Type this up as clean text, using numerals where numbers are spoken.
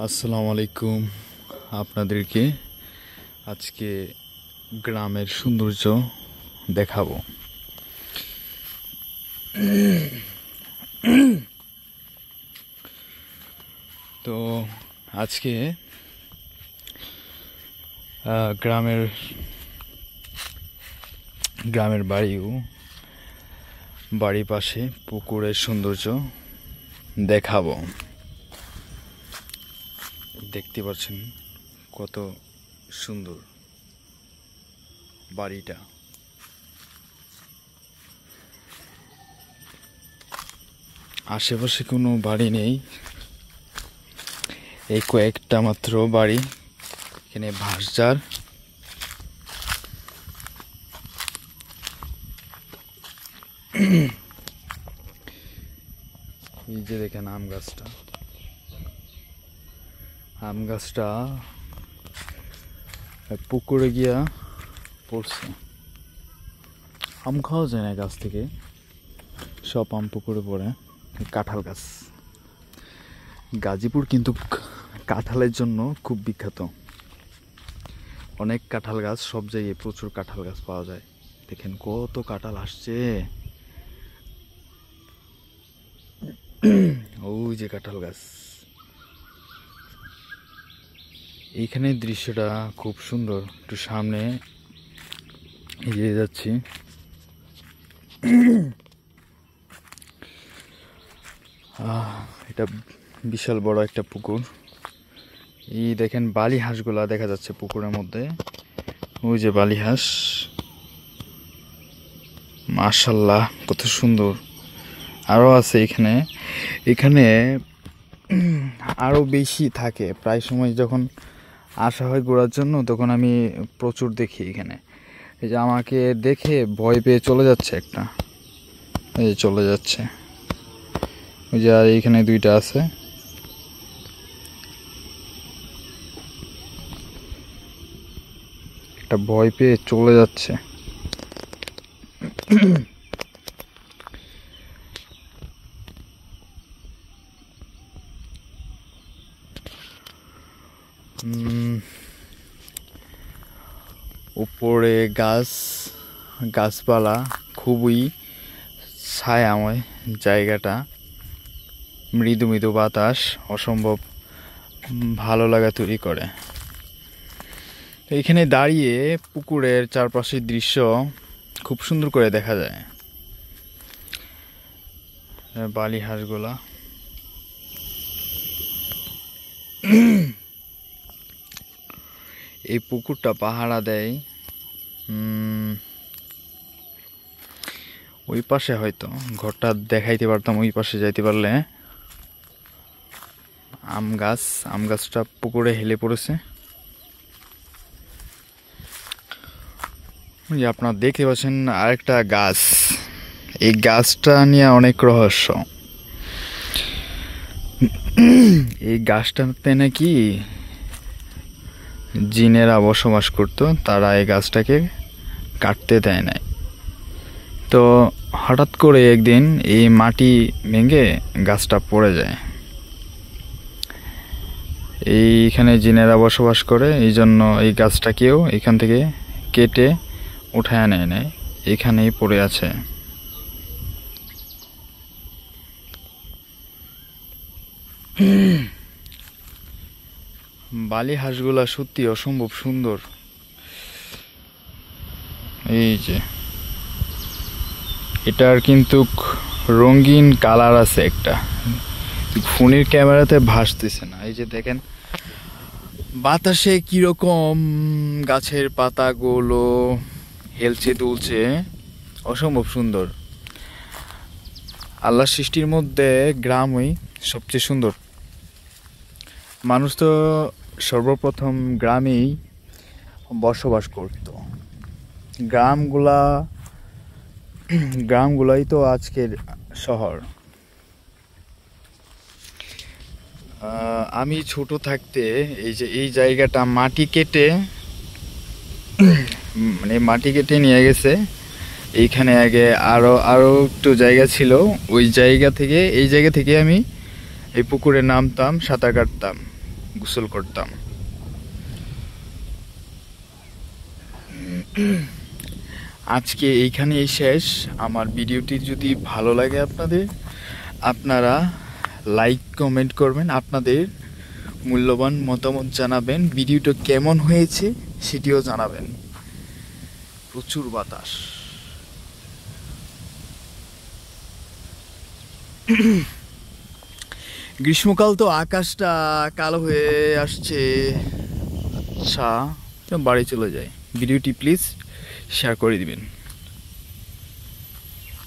আসসালামু আলাইকুম। আপনাদেরকে আজকে গ্রামের সৌন্দর্য দেখাবো। তো আজকে গ্রামের বাড়ির পাশে পুকুরের সৌন্দর্য দেখাবো। দেখতে পাচ্ছেন কত সুন্দর বাড়িটা। আশেপাশে কোনো বাড়ি নেই, এই কয়েকটা মাত্র বাড়ি। এখানে বাঁশঝাড়, এই যে দেখেন আম গাছটা পুকুরে গিয়া পড়ছে। আম খাওয়া যায় না গাছ থেকে, সব আম পুকুরে পড়ে। কাঁঠাল গাছ, গাজীপুর কিন্তু কাঁঠালের জন্য খুব বিখ্যাত। অনেক কাঁঠাল গাছ, সব জায়গায় প্রচুর কাঁঠাল গাছ পাওয়া যায়। দেখেন কত কাঁঠাল আসছে, ওই যে কাঁঠাল গাছ। এইখানে দৃশ্যটা খুব সুন্দর। একটু সামনে এগিয়ে যাচ্ছি, এটা বিশাল বড় একটা পুকুর। এই দেখেন বালি হাঁসগুলা দেখা যাচ্ছে পুকুরের মধ্যে, ওই যে বালি হাঁস। মাশাআল্লাহ কত সুন্দর। আরো আছে এখানে আরো বেশি থাকে। প্রায় সময় যখন আসা হয় ঘোরার জন্য, তখন আমি প্রচুর দেখি এখানে। এই যে আমাকে দেখে ভয় পেয়ে চলে যাচ্ছে একটা, এই যে চলে যাচ্ছে। ওই যে আর এইখানে দুইটা আছে। একটা ভয় পেয়ে চলে যাচ্ছে। উপরে গাছপালা, খুবই ছায়াময় জায়গাটা। মৃদু মৃদু বাতাস অসম্ভব ভালো লাগা তৈরি করে। এখানে দাঁড়িয়ে পুকুরের চারপাশের দৃশ্য খুব সুন্দর করে দেখা যায়। বালি হাঁসগুলা, এই পুকুরটা পাহারা দেয়। ওই পাশে হয়তো ঘরটা দেখাইতে পারতাম, ওই পাশে যাইতে পারলে। আম গাছটা পুকুরে হেলে পড়েছে। আপনারা দেখতে পাচ্ছেন আরেকটা গাছ। এই গাছটা নিয়ে অনেক রহস্য। এই গাছটাতে নাকি জিনেরা বসবাস করত, তারা এই গাছটাকে কাটতে দেয় নাই। তো হঠাৎ করে একদিন এই মাটি ভেঙে গাছটা পড়ে যায়। এইখানে জিনেরা বসবাস করে, এই জন্য এই গাছটাকেও এখান থেকে কেটে উঠায় নেয় নাই, এখানেই পড়ে আছে। বালি হাঁসগুলা সত্যি অসম্ভব সুন্দর। এই যে এটার কিন্তু রঙিন কালার আছে একটা, ফোনের ক্যামেরাতে ভাসতেছে না। এই যে দেখেন বাতাসে কিরকম গাছের পাতাগুলো হেলছে দুলছে, অসম্ভব সুন্দর। আল্লাহর সৃষ্টির মধ্যে গ্রামই সবচেয়ে সুন্দর। মানুষ তো সর্বপ্রথম গ্রামেই বসবাস করত। গ্রামগুলাই তো আজকের শহর। আমি ছোট থাকতে এই জায়গাটা মাটি কেটে নিয়ে গেছে। এইখানে আগে আরো একটু জায়গা ছিল, ওই জায়গা থেকে আমি এই পুকুরে নামতাম, সাঁতার কাটতাম। গোসল করতাম। আজকে এইখানেই শেষ। আমার ভিডিওটি যদি ভালো লাগে আপনারা লাইক কমেন্ট করবেন, আপনাদের মূল্যবান মতামত জানাবেন, ভিডিওটা কেমন হয়েছে সেটিও জানাবেন। প্রচুর বাতাস। গ্রীষ্মকাল তো আকাশটা কালো হয়ে আসছে। আচ্ছা, বাড়ি চলে যায়। ভিডিওটি প্লিজ শেয়ার করে দিবেন।